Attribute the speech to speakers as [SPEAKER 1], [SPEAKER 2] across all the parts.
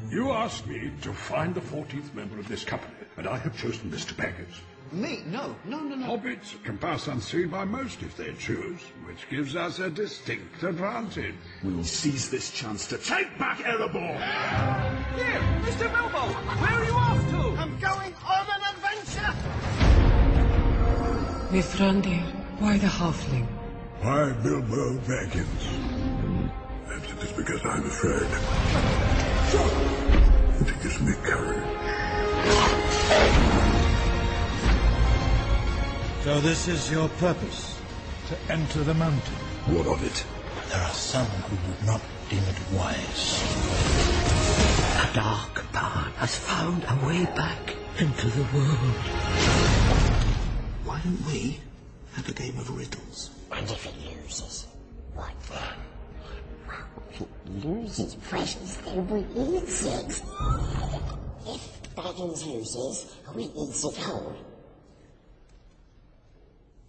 [SPEAKER 1] You asked me to find the 14th member of this company, and I have chosen Mr. Baggins.
[SPEAKER 2] Me? No.
[SPEAKER 1] Hobbits can pass unseen by most if they choose, which gives us a distinct advantage. We will seize this chance to take back Erebor!
[SPEAKER 3] Here, Mr. Bilbo! Where are you off to?
[SPEAKER 4] I'm going on an adventure!
[SPEAKER 5] Mithrandir, why the halfling?
[SPEAKER 1] Why Bilbo Baggins? Perhaps it is because I'm afraid. It gives me courage.
[SPEAKER 6] So this is your purpose, to enter the mountain?
[SPEAKER 1] What of it?
[SPEAKER 6] There are some who would not deem it wise.
[SPEAKER 5] A dark path has found a way back into the world.
[SPEAKER 2] Why don't we have a game of riddles?
[SPEAKER 7] And if it loses, what then? If it loses, precious, then we eat it. If Baggins loses, we eat it whole.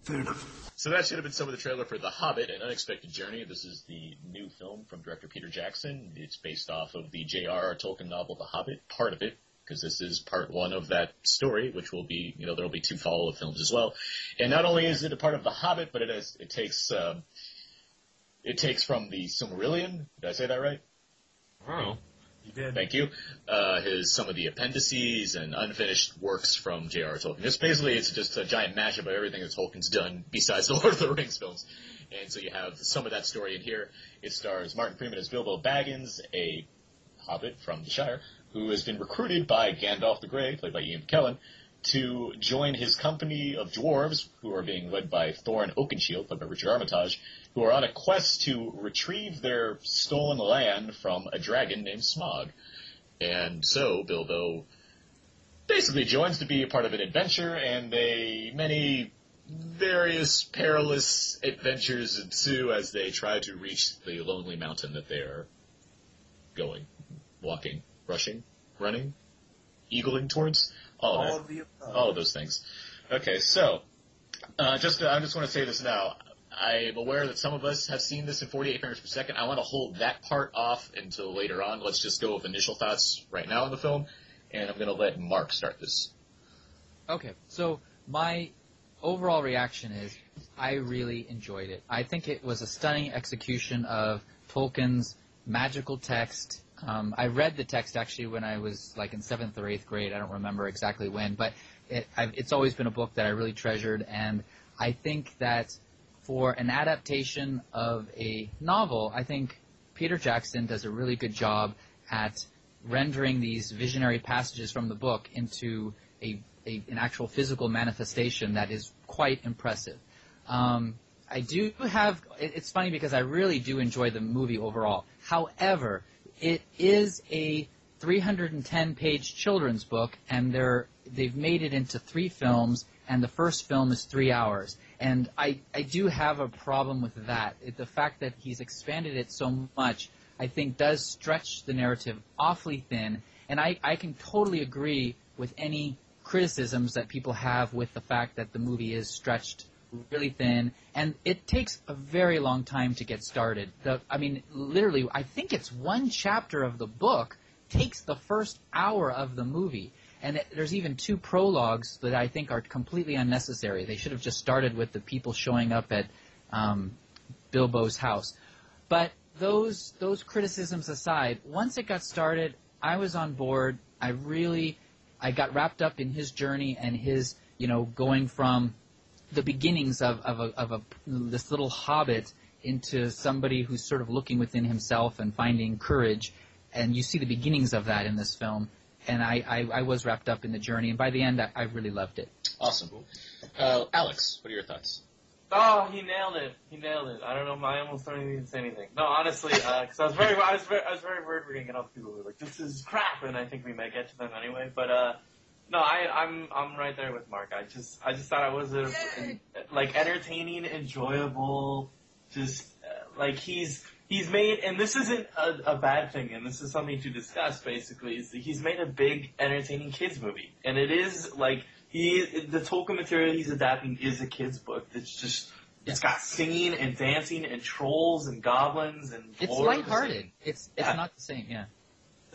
[SPEAKER 2] Fair enough.
[SPEAKER 8] So that should have been some of the trailer for The Hobbit, An Unexpected Journey. This is the new film from director Peter Jackson. It's based off of the J.R.R. Tolkien novel The Hobbit, part of it, because this is part one of that story, which will be, there will be 2 follow-up films as well. And not only is it a part of The Hobbit, but it takes from the Silmarillion. Did I say that right?
[SPEAKER 9] I don't know. You did.
[SPEAKER 8] Thank you. Some of the appendices and unfinished works from J.R.R. Tolkien. It's just a giant mashup of everything that Tolkien's done besides the Lord of the Rings films. And so you have some of that story in here. It stars Martin Freeman as Bilbo Baggins, a hobbit from the Shire, who has been recruited by Gandalf the Grey, played by Ian McKellen, to join his company of dwarves, who are being led by Thorin Oakenshield, played by Richard Armitage, who are on a quest to retrieve their stolen land from a dragon named Smaug. And so Bilbo basically joins to be a part of an adventure, and many various perilous adventures ensue as they try to reach the lonely mountain that they are going, walking, rushing, running, eagling towards. All of those things. Okay, so I just want to say this now. I'm aware that some of us have seen this in 48 frames per second. I want to hold that part off until later on. Let's just go with initial thoughts right now on the film, and I'm going to let Mark start this.
[SPEAKER 10] Okay, so my overall reaction is I really enjoyed it. I think it was a stunning execution of Tolkien's magical text. I read the text actually when I was like in 7th or 8th grade. I don't remember exactly when, but it's always been a book that I really treasured, and I think that for an adaptation of a novel, I think Peter Jackson does a really good job at rendering these visionary passages from the book into an actual physical manifestation that is quite impressive. It's funny because I really do enjoy the movie overall. However, it is a 310-page children's book, and they've made it into 3 films, and the first film is 3 hours. And I do have a problem with that. The fact that he's expanded it so much, I think, does stretch the narrative awfully thin. And I can totally agree with any criticisms that people have with the fact that the movie is stretched really thin, and it takes a very long time to get started. Literally, I think it's 1 chapter of the book takes the first hour of the movie. And there's even 2 prologues that I think are completely unnecessary. They should have just started with the people showing up at Bilbo's house. But those criticisms aside, once it got started, I was on board. I got wrapped up in his journey and his, going from the beginnings of this little hobbit into somebody who's sort of looking within himself and finding courage. And you see the beginnings of that in this film. And I was wrapped up in the journey, and by the end, I really loved it.
[SPEAKER 8] Awesome. Alex, what are your thoughts?
[SPEAKER 9] Oh, he nailed it. I don't know. I almost don't even say anything. No, honestly, because I was very worried we're gonna get other people who were like, "This is crap," and I think we might get to them anyway. But no, I'm right there with Mark. I just thought it was entertaining, enjoyable, He's made, and this isn't a bad thing, and this is something to discuss, basically, is that he's made a big, entertaining kids movie. And it is, the Tolkien material he's adapting is a kid's book. It's got singing and dancing and trolls and goblins and dwarves.
[SPEAKER 10] It's lighthearted. It's not the same, yeah.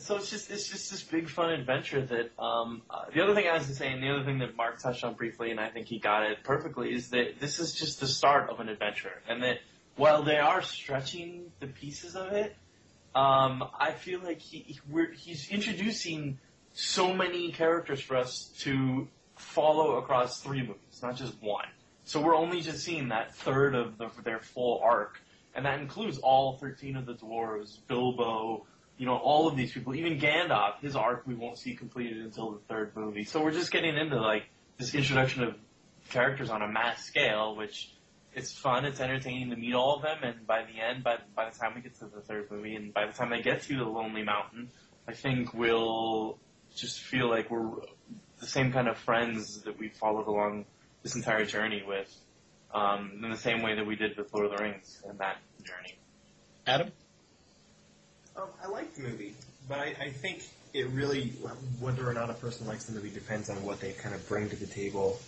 [SPEAKER 9] So it's just this big fun adventure that the other thing I was to say, and the other thing that Mark touched on briefly, and I think he got it perfectly, is that this is just the start of an adventure, and that while they are stretching the pieces of it, I feel like he's introducing so many characters for us to follow across 3 movies, not just one. So we're only just seeing that third of their full arc, and that includes all 13 of the dwarves, Bilbo, all of these people, even Gandalf, his arc we won't see completed until the 3rd movie. So we're just getting into like this introduction of characters on a mass scale, which it's fun, it's entertaining to meet all of them, and by the end, by the time we get to the 3rd movie, and by the time they get to the Lonely Mountain, I think we'll just feel like we're the same kind of friends that we followed along this entire journey with, in the same way that we did with Lord of the Rings and that journey.
[SPEAKER 8] Adam?
[SPEAKER 11] I like the movie, but I think it really, whether or not a person likes the movie depends on what they kind of bring to the table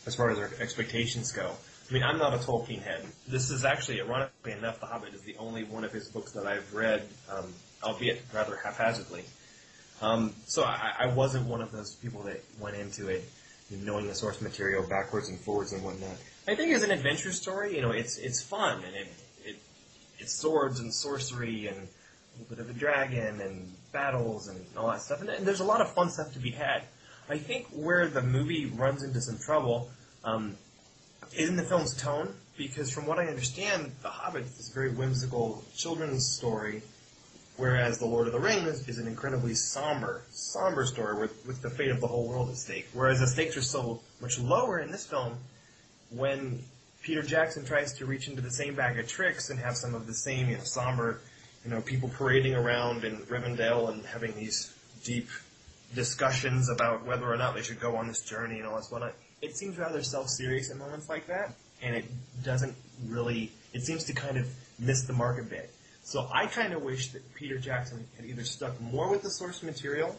[SPEAKER 11] as far as their expectations go. I mean, I'm not a Tolkien head. This is actually, ironically enough, The Hobbit is the only one of his books that I've read, albeit rather haphazardly. So I wasn't one of those people that went into it knowing the source material backwards and forwards and whatnot. I think as an adventure story, it's fun, and it's swords and sorcery and a little bit of a dragon and battles and all that stuff. And there's a lot of fun stuff to be had. I think where the movie runs into some trouble is in the film's tone, because from what I understand, The Hobbit is this very whimsical children's story, whereas The Lord of the Rings is an incredibly somber story with the fate of the whole world at stake. Whereas the stakes are so much lower in this film when Peter Jackson tries to reach into the same bag of tricks and have some of the same somber people parading around in Rivendell and having these deep discussions about whether or not they should go on this journey and all this whatnot. It seems rather self-serious in moments like that, and it doesn't really, it seems to kind of miss the mark a bit. So I kind of wish that Peter Jackson had either stuck more with the source material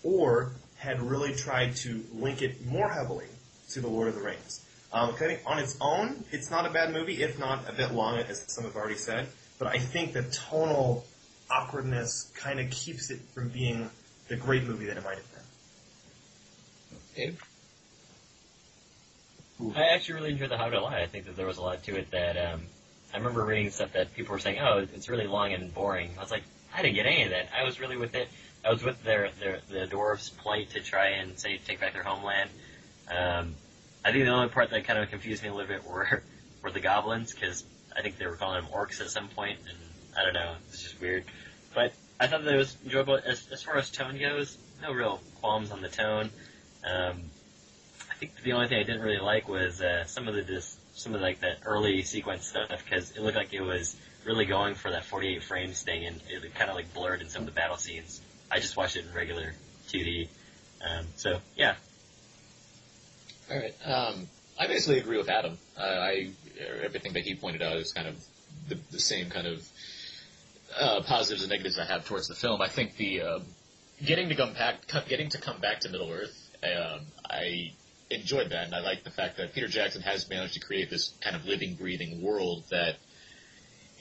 [SPEAKER 11] or had really tried to link it more heavily to The Lord of the Rings. I think on its own, it's not a bad movie, if not a bit long, as some have already said. But I think the tonal awkwardness kind of keeps it from being the great movie that it might have been.
[SPEAKER 8] Dave?
[SPEAKER 12] I actually really enjoyed The Hobbit a lot. I think that there was a lot to it that, I remember reading stuff that people were saying, oh, it's really long and boring. I was like, I didn't get any of that. I was really with it. I was with the dwarves' plight to try and take back their homeland. I think the only part that kind of confused me a little bit were the goblins, because I think they were calling them orcs at some point, and I don't know, it's just weird. But I thought that it was enjoyable. As far as tone goes, no real qualms on the tone. I think the only thing I didn't really like was some of like that early sequence stuff, because it looked like it was really going for that 48 frames thing, and it kind of like blurred in some of the battle scenes. I just watched it in regular 2D. So yeah.
[SPEAKER 8] All right. I basically agree with Adam. Everything that he pointed out is kind of the same kind of positives and negatives I have towards the film. I think the getting to come back to Middle Earth, I enjoyed that, and I like the fact that Peter Jackson has managed to create this kind of living, breathing world that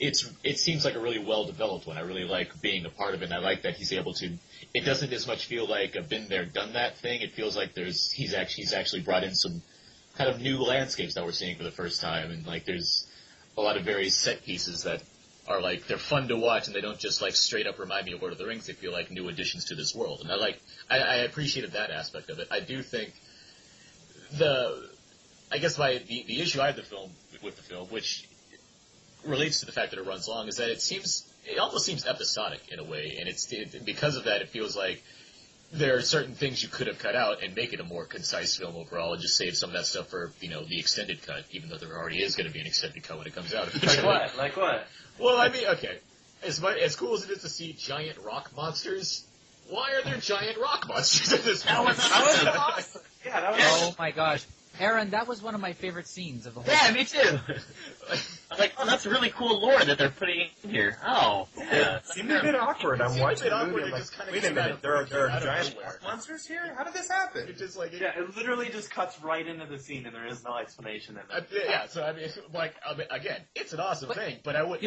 [SPEAKER 8] it seems like a really well-developed one. I really like being a part of it, and I like that he's able to. It doesn't as much feel like a been there, done that thing. It feels like he's actually brought in some kind of new landscapes that we're seeing for the first time, and like there's a lot of very set pieces that are like they're fun to watch, and they don't just like straight up remind me of Lord of the Rings. They feel like new additions to this world, and I appreciated that aspect of it. I do think the issue I have with the film, which relates to the fact that it runs long, is that it almost seems episodic in a way, and because of that, it feels like there are certain things you could have cut out and make it a more concise film overall, and just save some of that stuff for the extended cut, even though there already is going to be an extended cut when it comes out.
[SPEAKER 9] Like what?
[SPEAKER 8] Well, I mean, okay, as cool as it is to see giant rock monsters, why are there giant rock monsters in this movie?
[SPEAKER 9] That was awesome. Yeah, that was
[SPEAKER 10] Oh my gosh. Aaron, that was one of my favorite scenes of the whole
[SPEAKER 12] Yeah, me too. I'm like, oh, that's really cool lore that they're putting in here. Oh, yeah.
[SPEAKER 11] It seemed a bit awkward. I'm watching the movie, I'm like,
[SPEAKER 8] just
[SPEAKER 11] wait a minute, there are giant monsters here? How did this happen?
[SPEAKER 8] It's just like...
[SPEAKER 9] it literally just cuts right into the scene, and there is no explanation in it.
[SPEAKER 8] So I mean, again, it's an awesome thing, but I would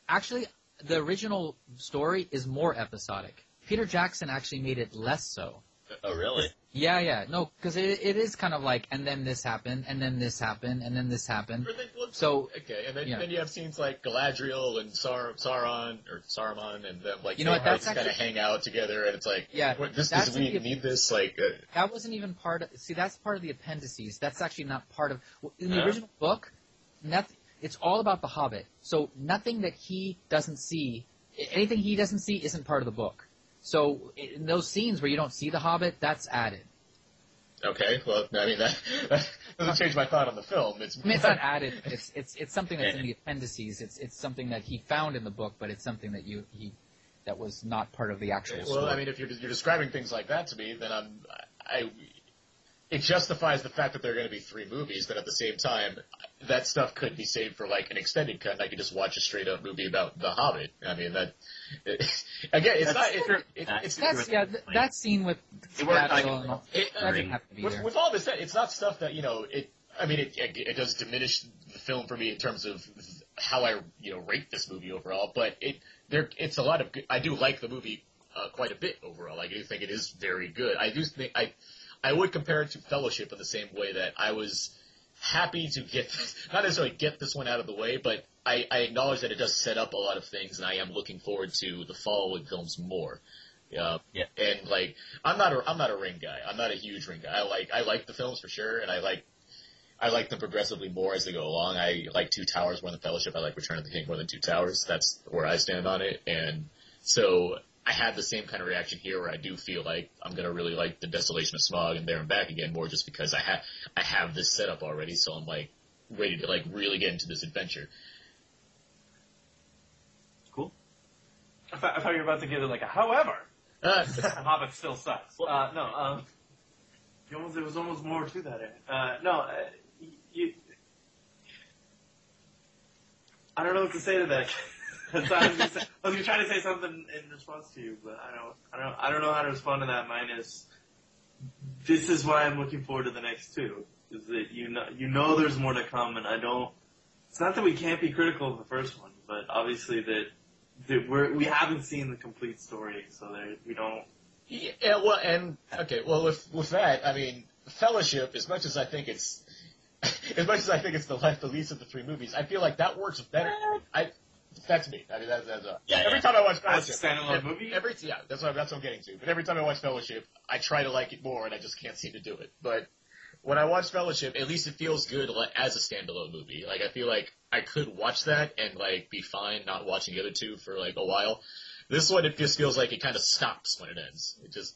[SPEAKER 10] actually, the original story is more episodic. Peter Jackson actually made it less so.
[SPEAKER 12] Oh, really?
[SPEAKER 10] Yeah. No, because it is kind of like, and then this happened, and then this happened, and then this happened. So
[SPEAKER 8] okay, and then you have scenes like Galadriel and Saruman, and them like
[SPEAKER 10] that's
[SPEAKER 8] kind of hang out together, and it's like, we need this like.
[SPEAKER 10] That wasn't even part of. See, that's part of the appendices. That's actually not part of in the original book. Nothing. It's all about the Hobbit. So nothing that he doesn't see, anything he doesn't see, isn't part of the book. So in those scenes where you don't see the Hobbit, that's added.
[SPEAKER 8] Okay, well, I mean that doesn't change my thought on the film.
[SPEAKER 10] It's not added. It's something that's in the appendices. It's something that he found in the book, but it's something that that was not part of the actual story.
[SPEAKER 8] Well, I mean, if you're describing things like that to me, then it justifies the fact that there are going to be 3 movies, but at the same time, that stuff could be saved for like an extended cut, and I could just watch a straight up movie about The Hobbit. I mean, again, it's that scene with Galadriel, doesn't have to be there. With all this said, it's not stuff that it does diminish the film for me in terms of how I rate this movie overall, but it's a lot of good. I do like the movie quite a bit overall. I do think it is very good. I do think I would compare it to Fellowship in the same way that I was happy to not necessarily get this one out of the way, but I acknowledge that it does set up a lot of things, and I am looking forward to the following films more. And like, I'm not a Ring guy. I'm not a huge Ring guy. I like the films for sure, and I like them progressively more as they go along. I like Two Towers more than Fellowship. I like Return of the King more than Two Towers. That's where I stand on it, and so I had the same kind of reaction here, where I do feel like I'm gonna really like the Desolation of Smaug and There and Back Again more, just because I have this setup already, so I'm like ready to like really get into this adventure.
[SPEAKER 9] Cool. I thought you were about to give it like a however. Hobbit still sucks. No. There was almost more to that. I don't know what to say to that. I was trying to say something in response to you, but I don't know how to respond to that. Mine is, this is why I'm looking forward to the next 2. Is that you know there's more to come, and I don't. It's not that we can't be critical of the first one, but obviously that we haven't seen the complete story, so we don't.
[SPEAKER 8] Yeah. Well, and okay. Well, with that, I mean, Fellowship. As much as I think it's the least of the 3 movies, I feel like that works better. That's me. I mean, that's every time I watch Fellowship,
[SPEAKER 9] that's a standalone movie.
[SPEAKER 8] That's what I'm getting to. But every time I watch Fellowship, I try to like it more, and I just can't seem to do it. But when I watch Fellowship, at least it feels good as a standalone movie. Like, I feel like I could watch that and like be fine not watching the other 2 for like a while. This one, it just feels like it kind of stops when it ends. It just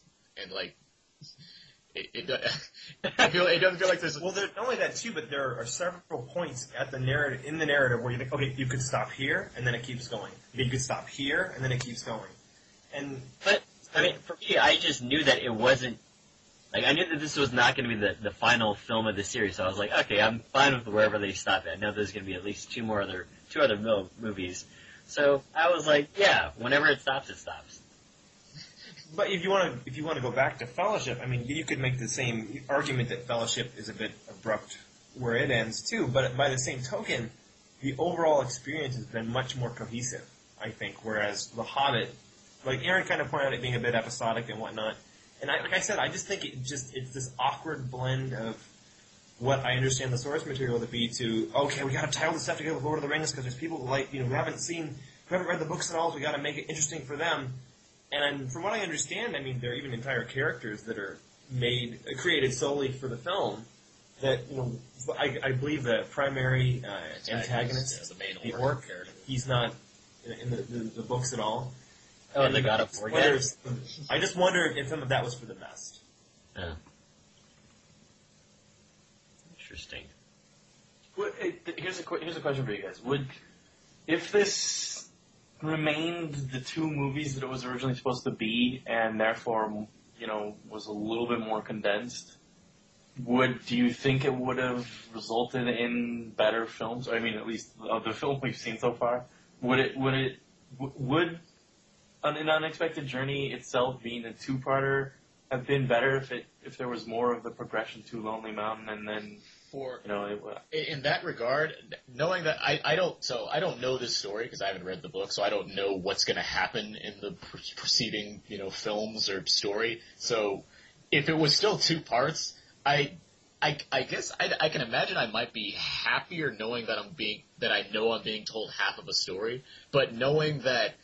[SPEAKER 8] it doesn't feel like there's.
[SPEAKER 11] Well, not only that too, but there are several points in the narrative where you think, okay, you could stop here, and then it keeps going. You could stop here, and then it keeps going.
[SPEAKER 12] But I mean, for me, I just knew that it wasn't. Like, I knew that this was not going to be the final film of the series, so I was like, okay, I'm fine with wherever they stop it. I know there's going to be at least 2 other movies. So I was like, yeah, whenever it stops, it stops.
[SPEAKER 11] But if you want to go back to Fellowship, I mean, you could make the same argument that Fellowship is a bit abrupt where it ends too. But by the same token, the overall experience has been much more cohesive, I think. Whereas The Hobbit, like Aaron kind of pointed out, it being a bit episodic and whatnot. And like I said, I just think it's this awkward blend of what I understand the source material to be to, okay, we got to tie all this stuff together with Lord of the Rings because there's people who haven't read the books at all, so we got to make it interesting for them. And from what I understand, I mean, there are even entire characters that are created solely for the film. That I believe the primary antagonist, the orc, he's not in the books at all.
[SPEAKER 12] Oh, and the God of War.
[SPEAKER 11] I just wonder if some of that was for the best.
[SPEAKER 12] Yeah. Interesting.
[SPEAKER 9] Well, here's a question for you guys. If this remained the 2 movies that it was originally supposed to be, and therefore, was a little bit more condensed, do you think it would have resulted in better films? I mean, at least of the film we've seen so far, would An Unexpected Journey itself being a 2-parter have been better if there was more of the progression to Lonely Mountain and then
[SPEAKER 8] for
[SPEAKER 9] You know,
[SPEAKER 8] in that regard, knowing that I don't know this story because I haven't read the book, so I don't know what's going to happen in the preceding films or story. So if it was still 2 parts, I guess I can imagine I might be happier knowing that I know I'm being told half of a story, but knowing that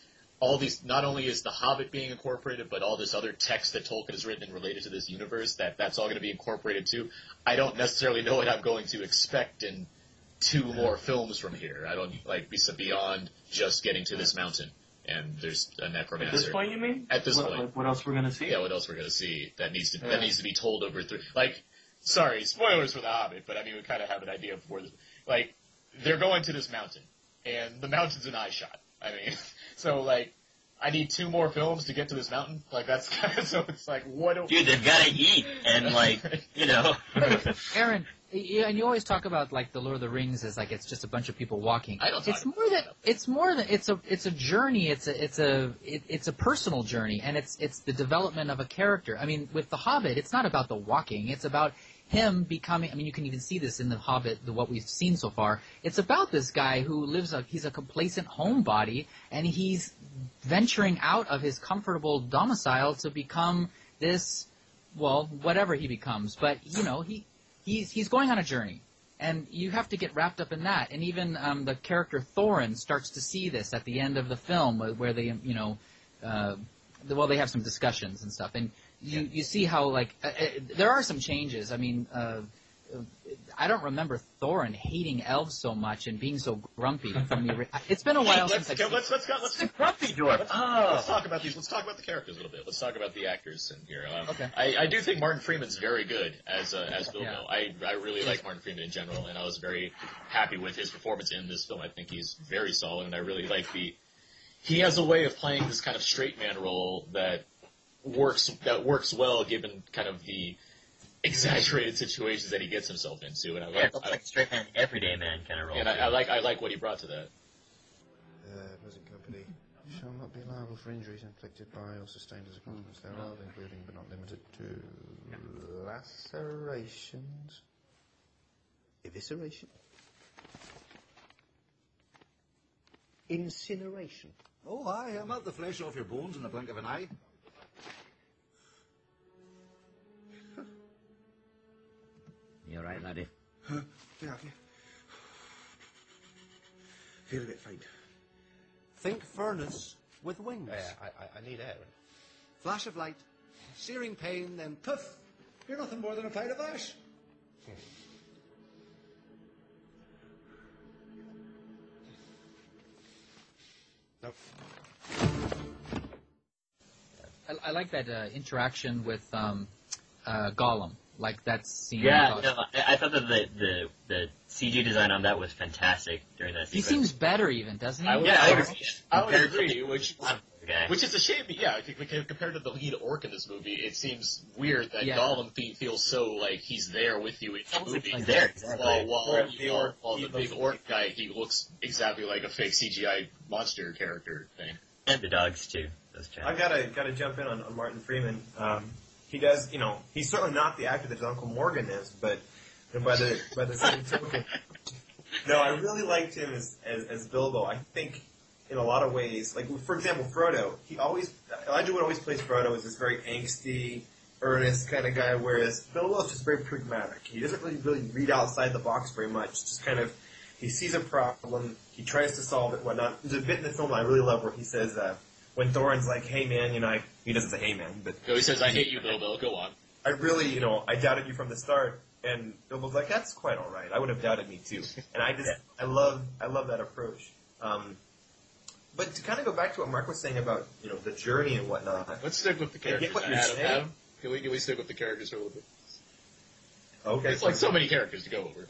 [SPEAKER 8] all these, not only is The Hobbit being incorporated, but all this other text that Tolkien has written and related to this universe, that's all going to be incorporated too. I don't necessarily know what I'm going to expect in 2 more films from here. I don't beyond just getting to this mountain and there's a necromancer.
[SPEAKER 9] At this point, you mean?
[SPEAKER 8] At this point,
[SPEAKER 9] like, what else we're gonna see?
[SPEAKER 8] Yeah, what else we're gonna see that needs to be told over 3. Sorry, spoilers for The Hobbit, but I mean we kind of have an idea of where they're going to this mountain, and the mountain's an eye shot. I mean, so I need 2 more films to get to this mountain. That's kind of, so it's what do
[SPEAKER 12] Dude, they've got to eat, and
[SPEAKER 10] Aaron, and you always talk about the Lord of the Rings as it's just a bunch of people walking.
[SPEAKER 8] I don't.
[SPEAKER 10] It's more than it's a journey. It's a personal journey, and it's the development of a character. I mean, with The Hobbit, it's not about the walking. It's about him becoming, I mean, you can even see this in The Hobbit, what we've seen so far. It's about this guy who he's a complacent homebody, and he's venturing out of his comfortable domicile to become this, whatever he becomes. But, he's going on a journey, and you have to get wrapped up in that. And even the character Thorin starts to see this at the end of the film, where they, they have some discussions and stuff. And you see how, there are some changes. I mean, I don't remember Thorin hating elves so much and being so grumpy. It's been a while since I've seen...
[SPEAKER 8] Let's
[SPEAKER 12] grumpy dwarf.
[SPEAKER 8] Let's talk about these. Let's talk about the characters a little bit. Let's talk about the actors in here.
[SPEAKER 10] Okay.
[SPEAKER 8] I do think Martin Freeman's very good as Bilbo.
[SPEAKER 10] Yeah.
[SPEAKER 8] I really like Martin Freeman in general, and I was very happy with his performance in this film. I think he's very solid, and I really like he has a way of playing this kind of straight man role that works well given kind of the exaggerated situations that he gets himself into, and
[SPEAKER 12] it's like straight man, everyday man kind of role.
[SPEAKER 8] And I like what he brought to that.
[SPEAKER 13] Present company shall not be liable for injuries inflicted by or sustained as a consequence thereof, including but not limited to lacerations, evisceration, incineration.
[SPEAKER 1] Oh, aye, I'll melt the flesh off your bones in the blink of an eye.
[SPEAKER 5] You all right, laddie?
[SPEAKER 2] Yeah. Feel a bit faint.
[SPEAKER 14] Think furnace with wings.
[SPEAKER 13] I need air.
[SPEAKER 14] Flash of light, searing pain, then poof.
[SPEAKER 1] You're nothing more than a pile of ash.
[SPEAKER 13] Nope.
[SPEAKER 10] I like that interaction with Gollum. Like that scene.
[SPEAKER 12] Yeah, no, I thought that the CG design on that was fantastic during that sequence.
[SPEAKER 10] He seems better even, doesn't he?
[SPEAKER 8] I would agree, which is a shame. Yeah, compared to the lead orc in this movie, it seems weird that Gollum feels so like he's there with you.
[SPEAKER 12] He's there, exactly.
[SPEAKER 8] While the big orc guy, he looks exactly like a fake CGI monster character thing.
[SPEAKER 12] And the dogs too.
[SPEAKER 11] I gotta jump in on Martin Freeman. He does, he's certainly not the actor that his Uncle Morgan is, but by the same token, no, I really liked him as Bilbo. I think in a lot of ways, like for example, Frodo. Elijah Wood always plays Frodo as this very angsty, earnest kind of guy, whereas Bilbo is just very pragmatic. He doesn't really read outside the box very much. Just kind of, he sees a problem, he tries to solve it, whatnot. There's a bit in the film I really love where he says, when Thorin's like, "Hey man," he doesn't say "Hey man," but
[SPEAKER 8] he says, "I hate you, Bilbo. Go on."
[SPEAKER 11] I really, I doubted you from the start, and Bilbo's like, "That's quite all right. I would have doubted me too." And I love that approach. But to kind of go back to what Mark was saying about the journey and whatnot.
[SPEAKER 8] Let's stick with the characters. Adam, can we stick with the characters for a little bit?
[SPEAKER 11] Okay.
[SPEAKER 8] It's like so many characters to go over.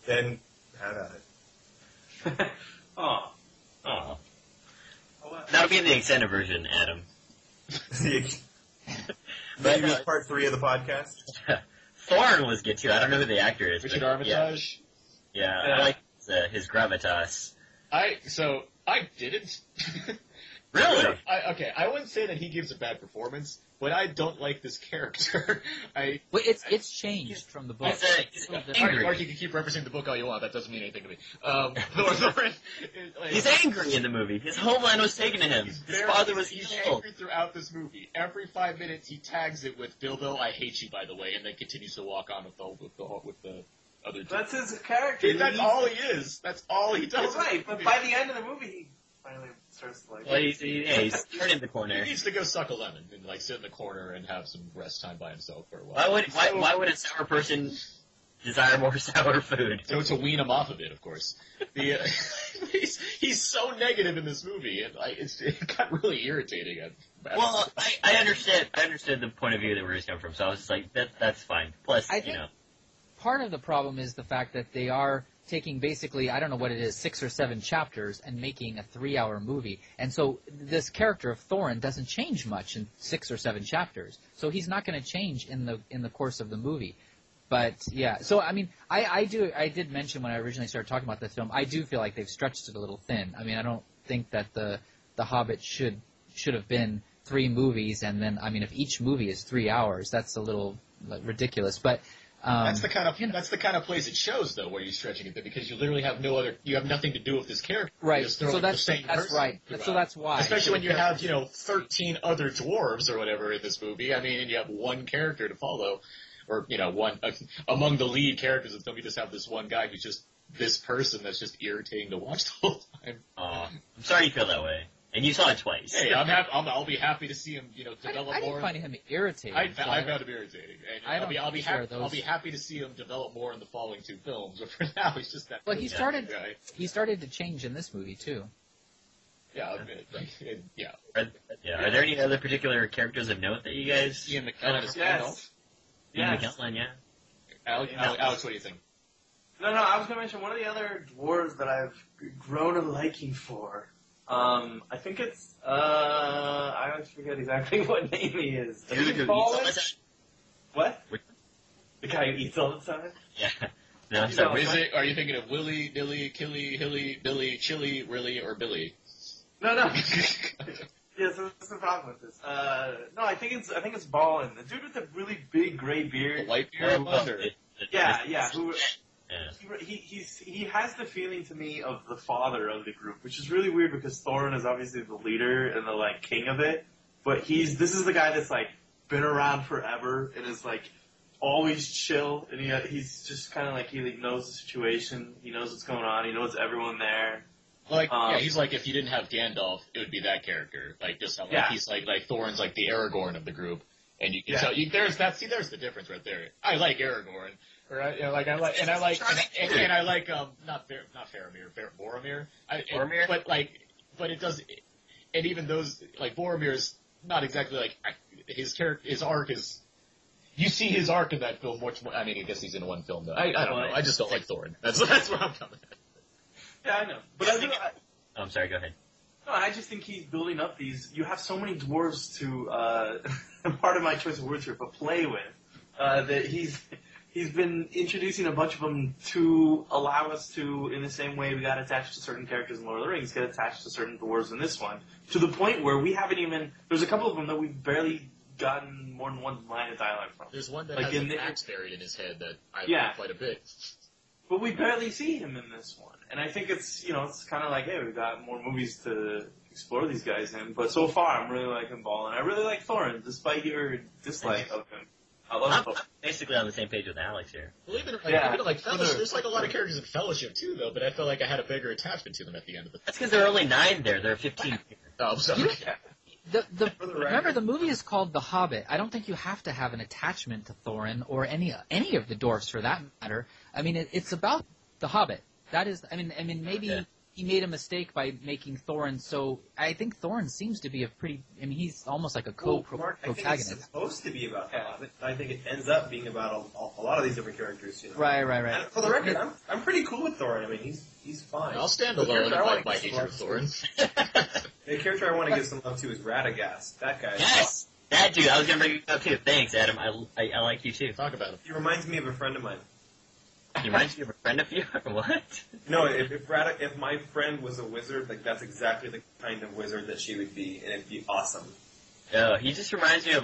[SPEAKER 11] Then have at it.
[SPEAKER 12] Oh. That'll be in the extended version, Adam.
[SPEAKER 11] Maybe part 3 of the podcast.
[SPEAKER 12] Thorin was good too. I don't know who the actor is.
[SPEAKER 8] Richard Armitage.
[SPEAKER 12] Yeah, I like his gravitas.
[SPEAKER 8] I didn't.
[SPEAKER 12] Really?
[SPEAKER 8] I wouldn't say that he gives a bad performance, but I don't like this character.
[SPEAKER 10] Well, it's changed from the book.
[SPEAKER 8] Mark, you can keep referencing the book all you want. That doesn't mean anything to me. Thorin,
[SPEAKER 12] he's angry in the movie. His homeland was taken to him. His father was
[SPEAKER 8] He's
[SPEAKER 12] evil.
[SPEAKER 8] angry throughout this movie. Every 5 minutes, he tags it with "Bilbo, I hate you," by the way, and then continues to walk on with the other.
[SPEAKER 9] That's his character.
[SPEAKER 8] That's all he is. That's all he does.
[SPEAKER 9] You're right, but by the end of the movie, he finally starts to like.
[SPEAKER 12] Well, he's turning the corner.
[SPEAKER 8] He needs to go suck a lemon and like sit in the corner and have some rest time by himself for a while.
[SPEAKER 12] Why would a sour person desire more sour food?
[SPEAKER 8] So to wean him off of it, of course. He's so negative in this movie, and it got really irritating.
[SPEAKER 12] Well, I understood the point of view that we're coming from, so I was just like, that's fine. Plus,
[SPEAKER 10] part of the problem is the fact that they are taking basically, I don't know what it is, 6 or 7 chapters and making a 3-hour movie. And so this character of Thorin doesn't change much in 6 or 7 chapters. So he's not going to change in the course of the movie. But yeah, so I mean, I did mention when I originally started talking about this film, I do feel like they've stretched it a little thin. I mean, I don't think that the Hobbit should have been 3 movies, and then I mean, if each movie is 3 hours, that's a little ridiculous. But
[SPEAKER 8] that's the kind of place it shows, though, where you're stretching it, because you literally have you have nothing to do with this character.
[SPEAKER 10] Right.
[SPEAKER 8] So that's
[SPEAKER 10] right. So that's why.
[SPEAKER 8] Especially when you have 13 other dwarves or whatever in this movie. I mean, and you have one character to follow, or one among the lead characters. It's we just have this one guy who's just this person that's just irritating to watch the whole time.
[SPEAKER 12] I'm sorry you feel that way. And you saw it twice.
[SPEAKER 8] Hey, I'll be happy to see him, develop more.
[SPEAKER 10] I didn't find him irritating.
[SPEAKER 8] I found him irritating. And I'll be happy to see him develop more in the following 2 films. But for now, he's just that.
[SPEAKER 10] Well, he started to change in this movie too.
[SPEAKER 8] Yeah, yeah.
[SPEAKER 12] Are there any other particular characters of note that you guys?
[SPEAKER 8] Ian McKellen is
[SPEAKER 12] Ian McKellen, yeah.
[SPEAKER 8] Alex, what do you think?
[SPEAKER 9] No, I was going to mention one of the other dwarves that I've grown a liking for. I think it's, I always forget exactly what name he is. What? The guy who eats all the time?
[SPEAKER 12] Yeah.
[SPEAKER 8] No, are you thinking of Willy, Dilly, Killy, Hilly, Billy, Chili, Rilly, or Billy?
[SPEAKER 9] No. Yeah, so what's the problem with this? No, I think it's Ballin, the dude with the really big gray beard.
[SPEAKER 8] The white beard?
[SPEAKER 9] Yeah. He has the feeling to me of the father of the group, which is really weird because Thorin is obviously the leader and the king of it, but this is the guy that's been around forever and is always chill, and he's just kind of he knows the situation, he knows what's going on, he knows everyone there.
[SPEAKER 8] He's if you didn't have Gandalf, it would be that character. He's Thorin's the Aragorn of the group, and you can tell there's the difference right there. I like Aragorn. Right, I like not Boromir. Boromir, but it does, and even those Boromir's not exactly his arc is. You see his arc in that film much more. I mean, I guess he's in one film though. I don't know. I just don't like Thorin. That's where I'm coming at.
[SPEAKER 9] Yeah, I know. But
[SPEAKER 12] I'm sorry. Go ahead.
[SPEAKER 9] No, I just think he's building up these. You have so many dwarves to. Part of my choice of words here, but play with. That he's been introducing a bunch of them to allow us to, in the same way we got attached to certain characters in Lord of the Rings, get attached to certain dwarves in this one. To the point where we haven't even. There's a couple of them that we've barely gotten more than one line of dialogue from.
[SPEAKER 8] There's one that has an axe buried in his head that I like quite a bit.
[SPEAKER 9] But we barely see him in this one. And I think it's, it's kind of hey, we've got more movies to explore these guys in. But so far, I'm really liking Ballin. I really like Thorin, despite your dislike of him. I love him.
[SPEAKER 12] I'm basically on the same page with Alex here.
[SPEAKER 8] Well, even Fellowship, there's a lot of characters in Fellowship too, though. But I felt like I had a bigger attachment to them at the end of the.
[SPEAKER 12] That's because there are only 9 there. There are 15 here.
[SPEAKER 8] Oh, I'm sorry.
[SPEAKER 10] Remember, the movie is called The Hobbit. I don't think you have to have an attachment to Thorin or any of the dwarfs for that matter. I mean, it's about The Hobbit. That is, I mean, maybe he made a mistake by making Thorin so. I think Thorin seems to be he's almost like a co-protagonist.
[SPEAKER 11] I think it's supposed to be about The Hobbit. I think it ends up being about a lot of these different characters.
[SPEAKER 10] Right.
[SPEAKER 11] And for the record, I'm pretty cool with Thorin. I mean, he's fine.
[SPEAKER 8] I'll stand alone and my hatred of Thorin.
[SPEAKER 11] The character I want to give some love to is Radagast. That guy.
[SPEAKER 12] Yes! That dude, I was going to bring it up too. Thanks, Adam. I like you too.
[SPEAKER 8] Talk about him.
[SPEAKER 11] He reminds me of a friend of mine.
[SPEAKER 12] He reminds you of a friend of yours? What?
[SPEAKER 11] No, if my friend was a wizard, like that's exactly the kind of wizard that she would be, and it'd be awesome.
[SPEAKER 12] Oh, he just reminds me of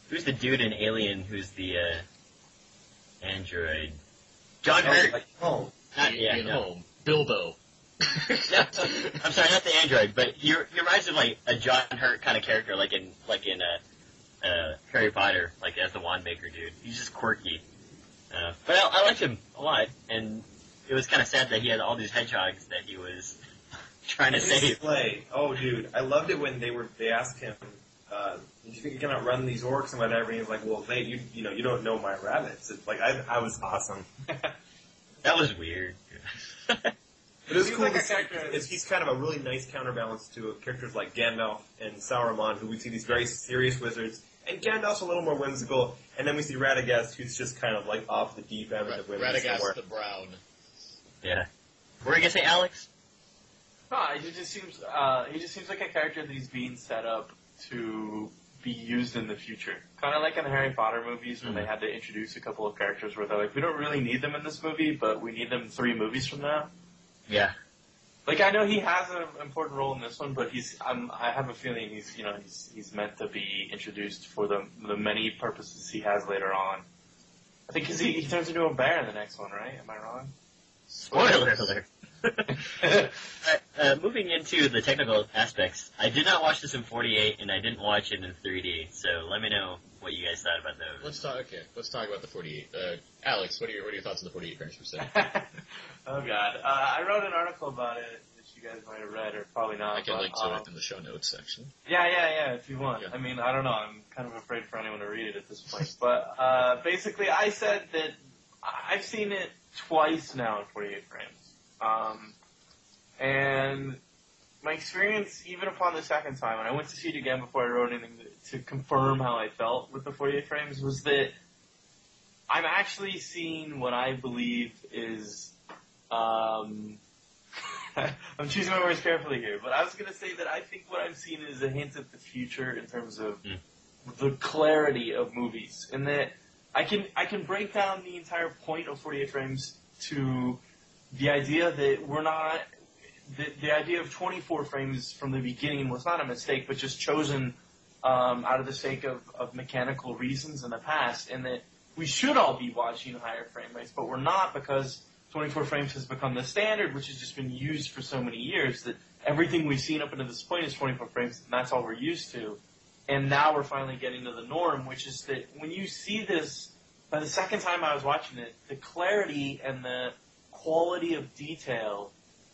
[SPEAKER 12] who's the dude in Alien who's the android? John Hurt.
[SPEAKER 11] Like home.
[SPEAKER 8] Home. Bilbo.
[SPEAKER 12] No, I'm sorry, not the android, but he reminds me of like a John Hurt kind of character, like in Harry Potter, like as the wand maker dude. He's just quirky. But I liked him a lot, and it was kind of sad that he had all these hedgehogs that he was trying to save.
[SPEAKER 11] Play. Oh, dude, I loved it when they asked him, "Do you think you can outrun these orcs and whatever?" And he was like, "Well, you don't know my rabbits." It's like I was awesome.
[SPEAKER 12] That was weird.
[SPEAKER 11] But it was cool. He's kind of a really nice counterbalance to characters like Gandalf and Sauron, who we see these very serious wizards. And Gandalf's a little more whimsical, and then we see Radagast, who's just kind of like off the deep end of the whimsy.
[SPEAKER 8] Radagast the Brown.
[SPEAKER 12] Yeah. What were you gonna say, Alex?
[SPEAKER 9] No, he just seems like a character that he's being set up to be used in the future. Kind of like in the Harry Potter movies when they had to introduce a couple of characters where they're like, we don't really need them in this movie, but we need them in 3 movies from now.
[SPEAKER 12] Yeah.
[SPEAKER 9] Like, I know he has an important role in this one, but I have a feeling he's meant to be introduced for the many purposes he has later on. I think because he turns into a bear in the next one, right? Am I wrong?
[SPEAKER 12] Spoiler alert. Moving into the technical aspects, I did not watch this in 48, and I didn't watch it in 3D, so let me know what you guys thought about those.
[SPEAKER 8] Let's talk about the 48. Alex, what are your thoughts on the 48 frames per second?
[SPEAKER 9] Oh God, I wrote an article about it that you guys might have read, or probably not.
[SPEAKER 8] I can link to it in the show notes section.
[SPEAKER 9] Yeah, if you want.
[SPEAKER 8] Yeah.
[SPEAKER 9] I mean, I don't know. I'm kind of afraid for anyone to read it at this point. But basically, I said that I've seen it twice now in 48 frames. And my experience, even upon the second time, and I went to see it again before I wrote anything to confirm how I felt with the 48 frames, was that I'm actually seeing what I believe is, I'm choosing my words carefully here, but I was going to say that I think what I'm seeing is a hint at the future in terms of the clarity of movies, and that I can break down the entire point of 48 frames to the idea that we're not, the idea of 24 frames from the beginning was not a mistake, but just chosen out of the sake of mechanical reasons in the past, and that we should all be watching higher frame rates, but we're not because 24 frames has become the standard, which has just been used for so many years that everything we've seen up until this point is 24 frames, and that's all we're used to. And now we're finally getting to the norm, which is that when you see this, by the second time I was watching it, the clarity and the quality of detail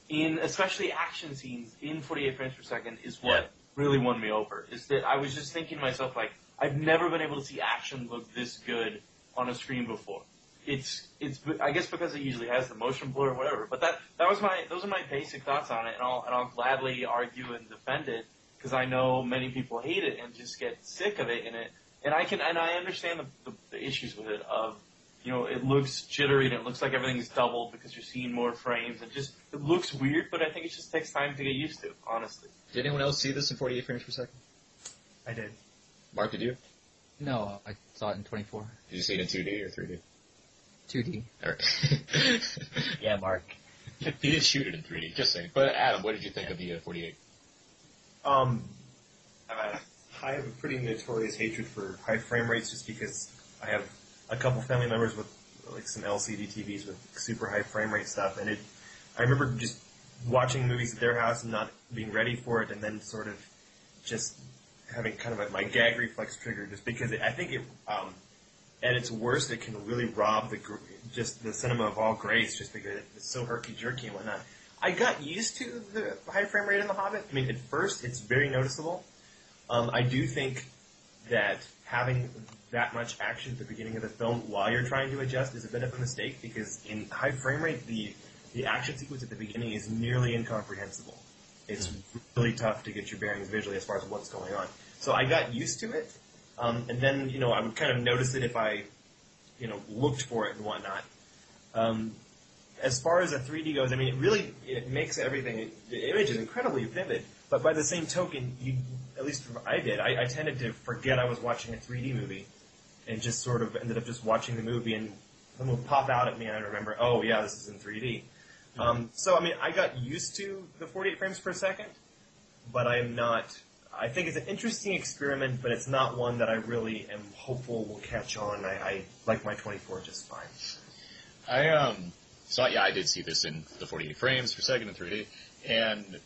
[SPEAKER 9] in, especially action scenes in 48 frames per second is what really won me over. Is that I was just thinking to myself, like, I've never been able to see action look this good on a screen before. It's I guess because it usually has the motion blur or whatever. But those are my basic thoughts on it, and I'll gladly argue and defend it because I know many people hate it and just get sick of it. And I understand the issues with it of, it looks jittery and it looks like everything's doubled because you're seeing more frames and it looks weird, but I think it just takes time to get used to, honestly.
[SPEAKER 8] Did anyone else see this in 48 frames per second?
[SPEAKER 11] I did.
[SPEAKER 8] Mark, did you?
[SPEAKER 10] No, I saw it in 24.
[SPEAKER 8] Did you see it in 2D or 3D?
[SPEAKER 10] 2D.
[SPEAKER 8] All right.
[SPEAKER 12] Yeah, Mark.
[SPEAKER 8] He did shoot it in 3D, just saying. But Adam, what did you think of the 48?
[SPEAKER 11] I have a pretty notorious hatred for high frame rates just because I have a couple family members with like some LCD TVs with super high frame rate stuff, and I remember just watching movies at their house and not being ready for it, and then sort of just having kind of my gag reflex trigger just because I think it, at its worst, it can really rob the cinema of all grace just because it's so herky-jerky and whatnot. I got used to the high frame rate in The Hobbit. I mean, at first, it's very noticeable. I do think that having that much action at the beginning of the film while you're trying to adjust is a bit of a mistake because in high frame rate, the action sequence at the beginning is nearly incomprehensible. It's really tough to get your bearings visually as far as what's going on. So I got used to it, and then, I would kind of notice it if I, looked for it and whatnot. As far as a 3D goes, I mean, it makes everything, the image is incredibly vivid, but by the same token, at least I did, I tended to forget I was watching a 3D movie and just sort of ended up just watching the movie and Something would pop out at me, and I'd remember, oh yeah, this is in 3D. So, I mean, I got used to the 48 frames per second, but I'm not... I think it's an interesting experiment, but it's not one that I really am hopeful will catch on. I like my 24 just fine.
[SPEAKER 8] I did see this in the 48 frames per second in 3D, and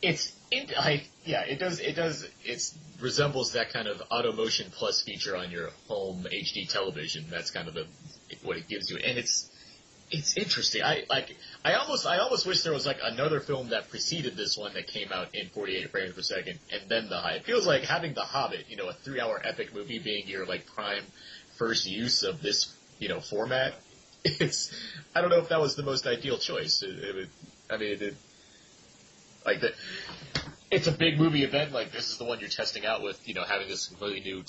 [SPEAKER 8] it resembles that kind of auto motion plus feature on your home HD television. That's kind of what it gives you, and it's interesting. I almost wish there was like another film that preceded this one that came out in 48 frames per second, and then it feels like having The Hobbit, a 3-hour epic movie, being your like prime first use of this format. I don't know if that was the most ideal choice. It's a big movie event. Like, this is the one you're testing out with, having this completely new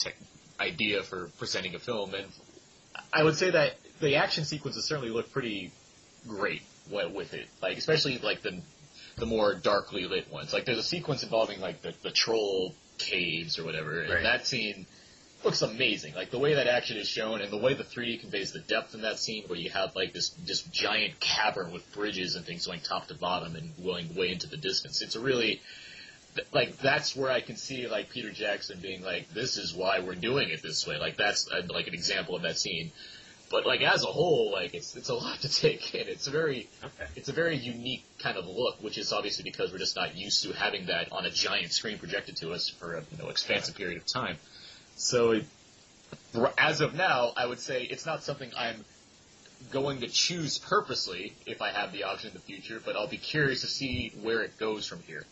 [SPEAKER 8] idea for presenting a film. And I would say that the action sequences certainly look pretty great with it. Like, especially like the more darkly lit ones. Like, there's a sequence involving like the troll caves or whatever, and that scene looks amazing. Like, the way that action is shown and the way the 3D conveys the depth in that scene, where you have like this giant cavern with bridges and things going top to bottom and going way into the distance. It's a really, like, that's where I can see like Peter Jackson being like, this is why we're doing it this way. Like, that's like an example of that scene. But like, as a whole, like, it's a lot to take in. It's a very unique kind of look, which is obviously because we're just not used to having that on a giant screen projected to us for a expansive period of time. So, as of now, I would say it's not something I'm going to choose purposely if I have the option in the future, but I'll be curious to see where it goes from here.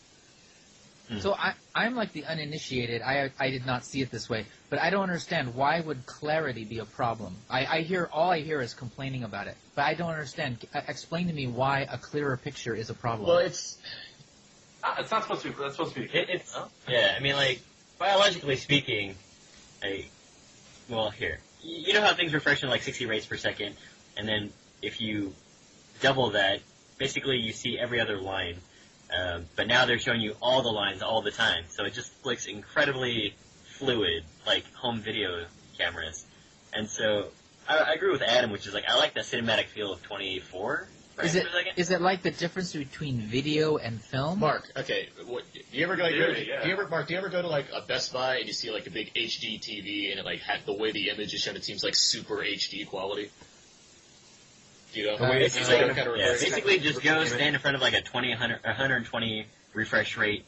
[SPEAKER 10] So I'm like the uninitiated. I did not see it this way, but I don't understand, why would clarity be a problem? All I hear is complaining about it, but I don't understand. Explain to me why a clearer picture is a problem.
[SPEAKER 8] Well, it's
[SPEAKER 9] not supposed to be. That's supposed to be.
[SPEAKER 12] Yeah, I mean, like, biologically speaking, here, you know how things refresh in like 60 rates per second, and then if you double that, basically you see every other line. But now they're showing you all the lines all the time, so it just looks incredibly fluid, like home video cameras. And so I agree with Adam, which is like, I like that cinematic feel of 24 frames per second.
[SPEAKER 10] Is it like the difference between video and film?
[SPEAKER 8] Mark, okay, do you ever go to like a Best Buy and you see like a big HD TV and it like the way the image is shown, it seems like super HD quality? Do you know?
[SPEAKER 12] Basically just go stand in front of like a 120 refresh rate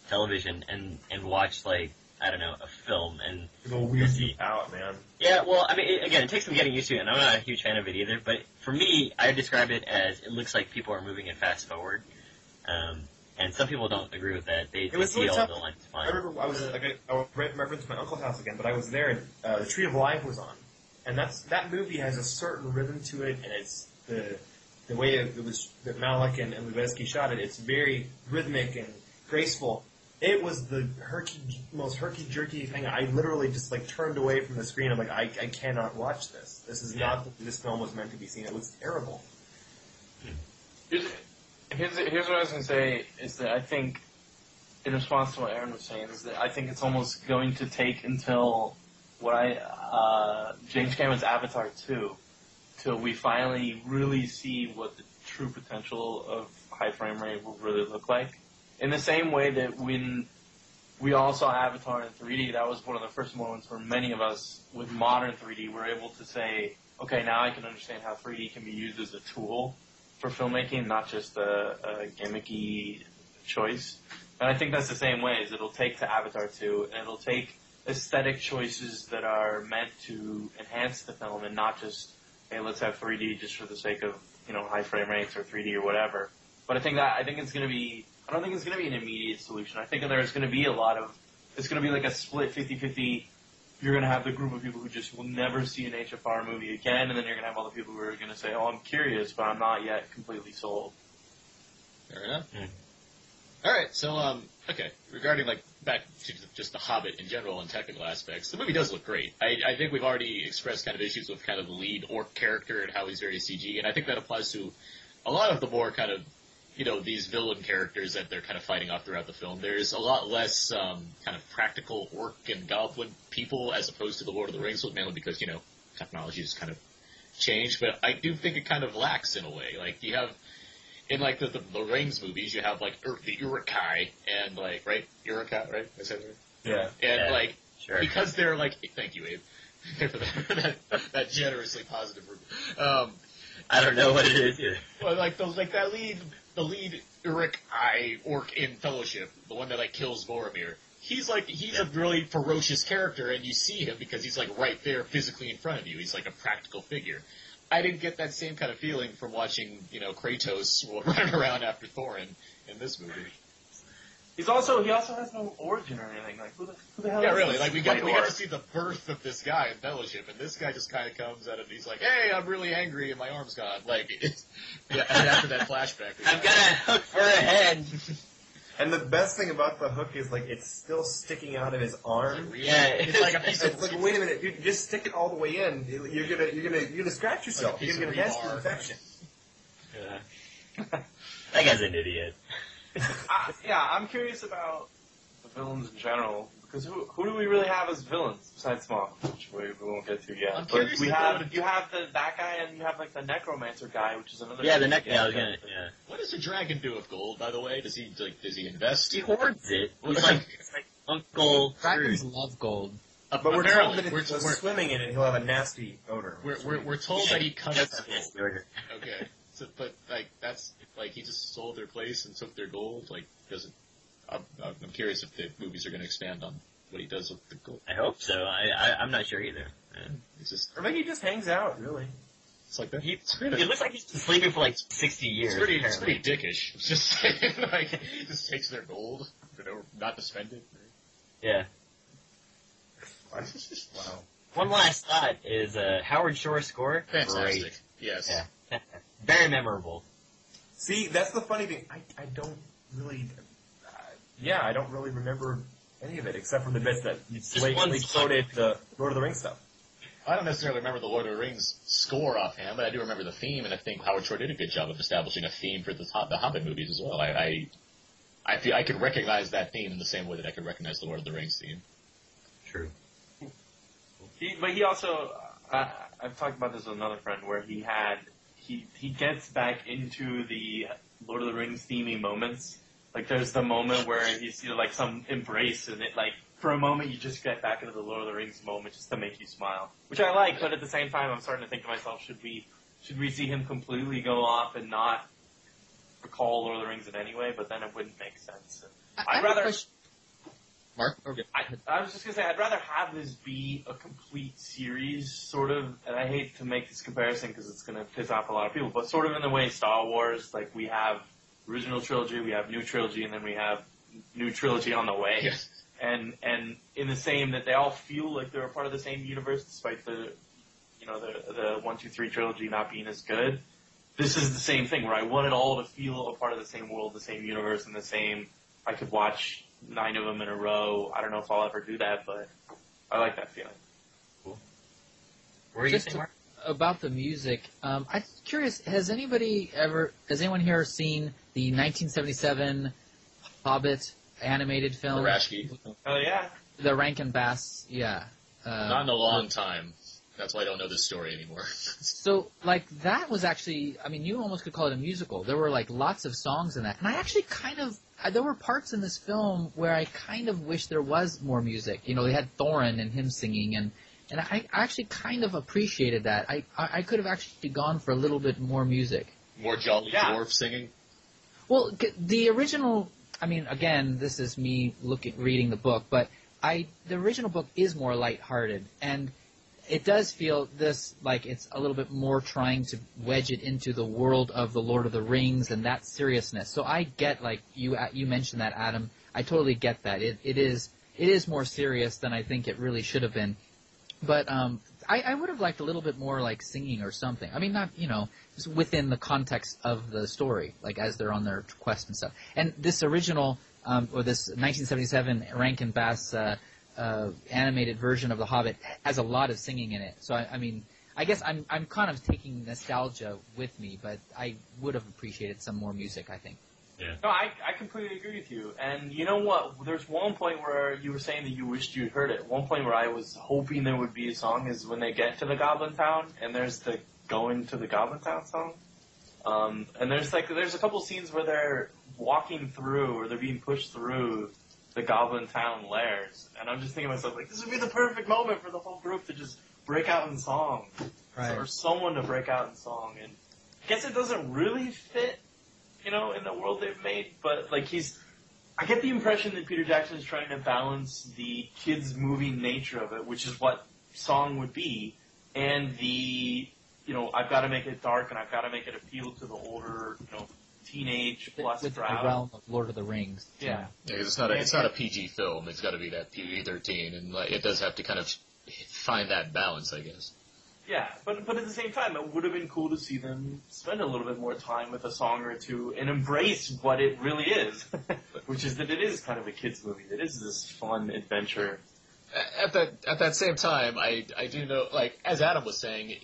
[SPEAKER 12] television and watch, like, I don't know, a film, and
[SPEAKER 11] it'll weird you out, man.
[SPEAKER 12] Yeah, well, I mean, again, it takes some getting used to, and I'm not a huge fan of it either, but for me, I describe it as, it looks like people are moving it fast forward, and some people don't agree with that. They see all the lines fine.
[SPEAKER 11] I remember I was reference my uncle's house again, but I was there, and The Tree of Life was on, and that movie has a certain rhythm to it, and it's the way that Malick and Lubezki shot it. It's very rhythmic and graceful. It was the most herky-jerky thing. I literally just like turned away from the screen. I'm like, I cannot watch this. This is not what this film was meant to be seen. It was terrible.
[SPEAKER 9] Here's what I was going to say, is that I think, in response to what Aaron was saying, is that I think it's almost going to take until James Cameron's Avatar 2 till we finally really see what the true potential of high frame rate will really look like. In the same way that when we all saw Avatar in 3D, that was one of the first moments where many of us with modern 3D were able to say, okay, now I can understand how 3D can be used as a tool for filmmaking, not just a gimmicky choice. And I think that's the same way, is it'll take to Avatar 2, and it'll take aesthetic choices that are meant to enhance the film and not just, hey, let's have 3D just for the sake of, high frame rates or 3D or whatever. But I don't think it's going to be an immediate solution. I think there's going to be it's going to be like a split 50-50. You're going to have the group of people who just will never see an HFR movie again, and then you're going to have all the people who are going to say, oh, I'm curious, but I'm not yet completely sold.
[SPEAKER 8] Fair enough. All right, so, okay, regarding, back to just The Hobbit in general and technical aspects, the movie does look great. I think we've already expressed kind of issues with kind of the lead orc character and how he's very CG, and I think that applies to a lot of the more kind of, these villain characters that they're kind of fighting off throughout the film. There's a lot less kind of practical orc and goblin people as opposed to the Lord of the Rings, mainly because, technology just kind of changed, but I do think it kind of lacks in a way. Like, you have, in, like, the Rings movies, you have, like, the Uruk-hai, and, like, right? Uruk-hai, right? I said it right?
[SPEAKER 11] Yeah.
[SPEAKER 8] And, like,
[SPEAKER 12] sure.
[SPEAKER 8] because they're, like, thank you, Abe, for that generously positive review.
[SPEAKER 12] I don't know what it is either.
[SPEAKER 8] Well, like, the lead Uruk-hai orc in Fellowship, the one that, like, kills Boromir, he's a really ferocious character, and you see him because he's, like, right there physically in front of you. He's, like, a practical figure. I didn't get that same kind of feeling from watching, Kratos running around after Thorin in this movie.
[SPEAKER 9] He also has no origin or anything. Like, who the hell is
[SPEAKER 8] really.
[SPEAKER 9] this
[SPEAKER 8] Like, we got
[SPEAKER 9] orc?
[SPEAKER 8] to see the birth of this guy in Fellowship, and this guy just kind of comes out and he's like, hey, I'm really angry and my arm's gone. Like, and after that flashback.
[SPEAKER 12] I've got a hook for a head.
[SPEAKER 11] And the best thing about the hook is, like, it's still sticking out of his arm.
[SPEAKER 12] Yeah,
[SPEAKER 8] it's like a piece of...
[SPEAKER 11] It's like, wait a minute, dude, just stick it all the way in. You're gonna scratch yourself.
[SPEAKER 8] Like
[SPEAKER 11] you're gonna get a nasty infection.
[SPEAKER 12] Yeah. That guy's an idiot.
[SPEAKER 9] I'm curious about the villains in general, because who do we really have as villains besides Smaug, which we won't get to yet.
[SPEAKER 8] I'm
[SPEAKER 9] But
[SPEAKER 8] curious
[SPEAKER 9] you have that guy, and you have like the necromancer guy, which is another.
[SPEAKER 12] Yeah, the
[SPEAKER 9] guy.
[SPEAKER 12] What
[SPEAKER 8] does a dragon do with gold, by the way? Does he invest?
[SPEAKER 12] He hoards it. He's like Uncle
[SPEAKER 10] Dragons
[SPEAKER 12] Scrooge.
[SPEAKER 10] love gold.
[SPEAKER 11] But we're told that if
[SPEAKER 8] we're
[SPEAKER 11] he's swimming in it, he'll have a nasty odor.
[SPEAKER 8] We're told that he comes.
[SPEAKER 12] Odor.
[SPEAKER 8] Okay, so, but like that's like he just sold their place and took their gold. Like, doesn't? I'm curious if the movies are going to expand on what he does with the gold.
[SPEAKER 12] I hope so. I'm not sure either.
[SPEAKER 8] It's just,
[SPEAKER 11] or maybe he just hangs out. Really,
[SPEAKER 8] it's like that.
[SPEAKER 12] It looks like he's been sleeping for like 60 years.
[SPEAKER 8] It's pretty dickish. It's just like he just takes their gold, not to spend it.
[SPEAKER 12] Yeah.
[SPEAKER 11] Wow.
[SPEAKER 12] One last thought is Howard Shore's score.
[SPEAKER 8] Fantastic.
[SPEAKER 12] Great.
[SPEAKER 8] Yes.
[SPEAKER 12] Yeah. Very memorable.
[SPEAKER 11] See, that's the funny thing. I don't really. I don't really remember any of it except for the bits that blatantly quoted the Lord of the Rings stuff.
[SPEAKER 8] I don't necessarily remember the Lord of the Rings score offhand, but I do remember the theme, and I think Howard Shore did a good job of establishing a theme for the Hobbit movies as well. I feel I could recognize that theme in the same way that I could recognize the Lord of the Rings theme.
[SPEAKER 12] True.
[SPEAKER 9] But he also, I've talked about this with another friend, where he gets back into the Lord of the Rings themey moments. Like, there's the moment where you see, like, some embrace, and it, like, for a moment you just get back into the Lord of the Rings moment just to make you smile. Which I like, but at the same time I'm starting to think to myself, should we see him completely go off and not recall Lord of the Rings in any way? But then it wouldn't make sense. I'd rather...
[SPEAKER 8] Mark? Okay.
[SPEAKER 9] I was just going to say, I'd rather have this be a complete series, sort of, and I hate to make this comparison because it's going to piss off a lot of people, but sort of in the way Star Wars, like, we have original trilogy, we have new trilogy, and then we have new trilogy on the way.
[SPEAKER 8] Yes.
[SPEAKER 9] And in the same, that they all feel like they're a part of the same universe, despite the 1, 2, 3 trilogy not being as good. This is the same thing, where I want it all to feel a part of the same world, the same universe, and the same, I could watch 9 of them in a row. I don't know if I'll ever do that, but I like that feeling.
[SPEAKER 12] Cool. What were you saying, Mark?
[SPEAKER 10] About the music, I'm curious, has anyone here seen the 1977 Hobbit animated film?
[SPEAKER 8] The Rashki.
[SPEAKER 9] Oh, yeah.
[SPEAKER 10] The Rankin Bass, yeah.
[SPEAKER 8] Not in a long time. That's why I don't know this story anymore.
[SPEAKER 10] So, like, that was actually, I mean, you almost could call it a musical. There were, like, lots of songs in that. And I actually there were parts in this film where I kind of wish there was more music. You know, they had Thorin and him singing, and I actually kind of appreciated that. I could have actually gone for a little bit more music.
[SPEAKER 8] More jolly dwarf singing?
[SPEAKER 10] Well, the original, I mean, again, this is me reading the book, but the original book is more lighthearted, and it does feel this like it's a little bit more trying to wedge it into the world of the Lord of the Rings and that seriousness. So I get, like, you mentioned that, Adam. I totally get that. It is more serious than I think it really should have been. But I would have liked a little bit more, like, singing or something. I mean, not, just within the context of the story, like, as they're on their quest and stuff. And this original, or this 1977 Rankin Bass animated version of The Hobbit has a lot of singing in it. So, I mean, I guess I'm kind of taking nostalgia with me, but I would have appreciated some more music, I think.
[SPEAKER 12] Yeah.
[SPEAKER 9] No, I completely agree with you. And you know what? There's one point where you were saying that you wished you'd heard it. One point where I was hoping there would be a song is when they get to the Goblin Town, and there's the going to the Goblin Town song. And there's a couple scenes where they're walking through, or they're being pushed through the Goblin Town lairs, and I'm just thinking to myself, like, this would be the perfect moment for the whole group to just break out in song, or someone to break out in song. And I guess it doesn't really fit, in the world they've made, but like I get the impression that Peter Jackson is trying to balance the kids' movie nature of it, which is what song would be, and the I've got to make it dark and I've got to make it appeal to the older, teenage plus
[SPEAKER 10] with
[SPEAKER 9] crowd.
[SPEAKER 10] the realm of Lord of the Rings.
[SPEAKER 9] Yeah.
[SPEAKER 8] Yeah, 'cause it's not a PG film. It's got to be that PG-13, and it does have to kind of find that balance, I guess.
[SPEAKER 9] Yeah, but at the same time, it would have been cool to see them spend a little bit more time with a song or two and embrace what it really is, which is that it is kind of a kids movie. It is this fun adventure.
[SPEAKER 8] At that same time, I do know, like, as Adam was saying,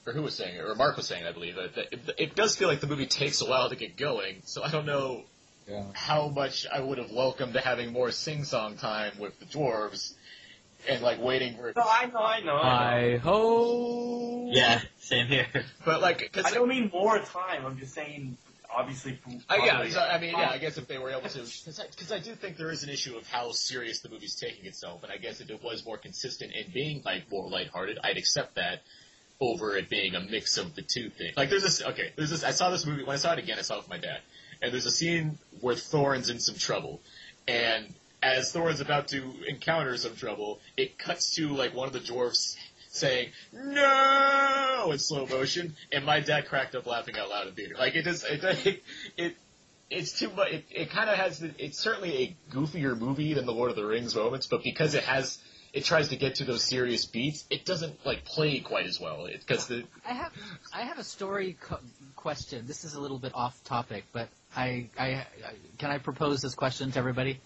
[SPEAKER 8] or who was saying it, or Mark was saying, I believe, that it does feel like the movie takes a while to get going, so I don't know how much I would have welcomed to having more sing-song time with the dwarves, and, like, waiting for...
[SPEAKER 9] No, I know.
[SPEAKER 10] Hi-ho!
[SPEAKER 12] Yeah, same here.
[SPEAKER 8] But, like...
[SPEAKER 9] I don't mean more time, I'm just saying, obviously...
[SPEAKER 8] I guess if they were able to... Because I do think there is an issue of how serious the movie's taking itself, and I guess if it was more consistent in being, like, more lighthearted, I'd accept that over it being a mix of the two things. Like, there's this... I saw this movie... When I saw it again, I saw it with my dad. And there's a scene where Thorin's in some trouble. And as Thorin's about to encounter some trouble, it cuts to, like, one of the dwarfs saying, "No!" in slow motion. And my dad cracked up laughing out loud in theater. Like, it's too much... It kind of has... It's certainly a goofier movie than the Lord of the Rings moments, but because it tries to get to those serious beats, it doesn't, like, play quite as well.
[SPEAKER 10] I have a story question. This is a little bit off topic, but can I propose this question to everybody?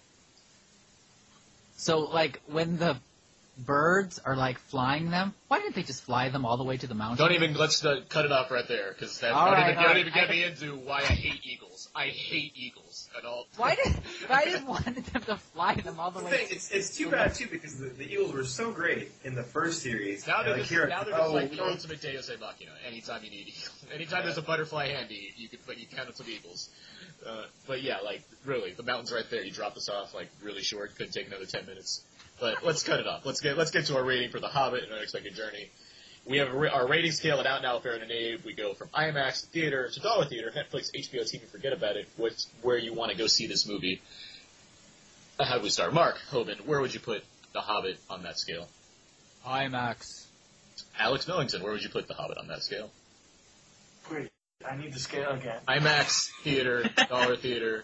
[SPEAKER 10] So, like, when the birds are, like, flying them, why didn't they just fly them all the way to the mountain?
[SPEAKER 8] Let's cut it off right there, because don't even get me into why I hate eagles. I hate eagles at all.
[SPEAKER 10] Why did wanted them to fly them all the way?
[SPEAKER 11] It's too bad too, because the eagles were so great in the first series.
[SPEAKER 8] Now they're just like the ultimate Deus Ex Machina. Anytime you need eagles, anytime there's a butterfly handy, you count on some eagles. But yeah, like, really, the mountain's right there. You drop this off, like, really short. Couldn't take another 10 minutes. But let's cut it off. Let's get to our rating for The Hobbit and Unexpected Journey. We have our rating scale at Out Now, Fair and Abe. We go from IMAX to theater to dollar theater, Netflix, HBO TV, forget about it. What's where you want to go see this movie? How do we start? Mark Hoban, where would you put The Hobbit on that scale?
[SPEAKER 10] IMAX.
[SPEAKER 8] Alex Millington, where would you put The Hobbit on that scale?
[SPEAKER 9] Wait, I need the scale again.
[SPEAKER 8] IMAX, theater, dollar theater.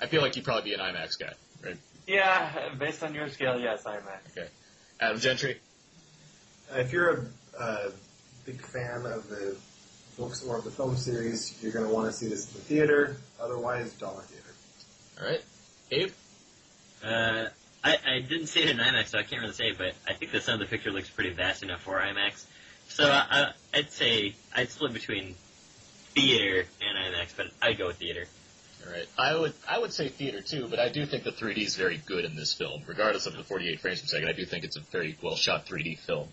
[SPEAKER 8] I feel like you'd probably be an IMAX guy, right?
[SPEAKER 9] Yeah, based on your scale, yes, IMAX.
[SPEAKER 8] Okay. Adam Gentry?
[SPEAKER 11] If you're a big fan of the books or of the film series, you're going to want to see this in the theater. Otherwise, dollar theater.
[SPEAKER 8] All right. Abe?
[SPEAKER 12] I didn't see it in IMAX, so I can't really say, but I think the Sound of the Picture looks pretty vast enough for IMAX. So I'd say I'd split between theater and IMAX, but I'd go with theater.
[SPEAKER 8] All right. I would say theater too, but I do think the 3D is very good in this film, regardless of the 48 frames per second. I do think it's a very well shot 3D film.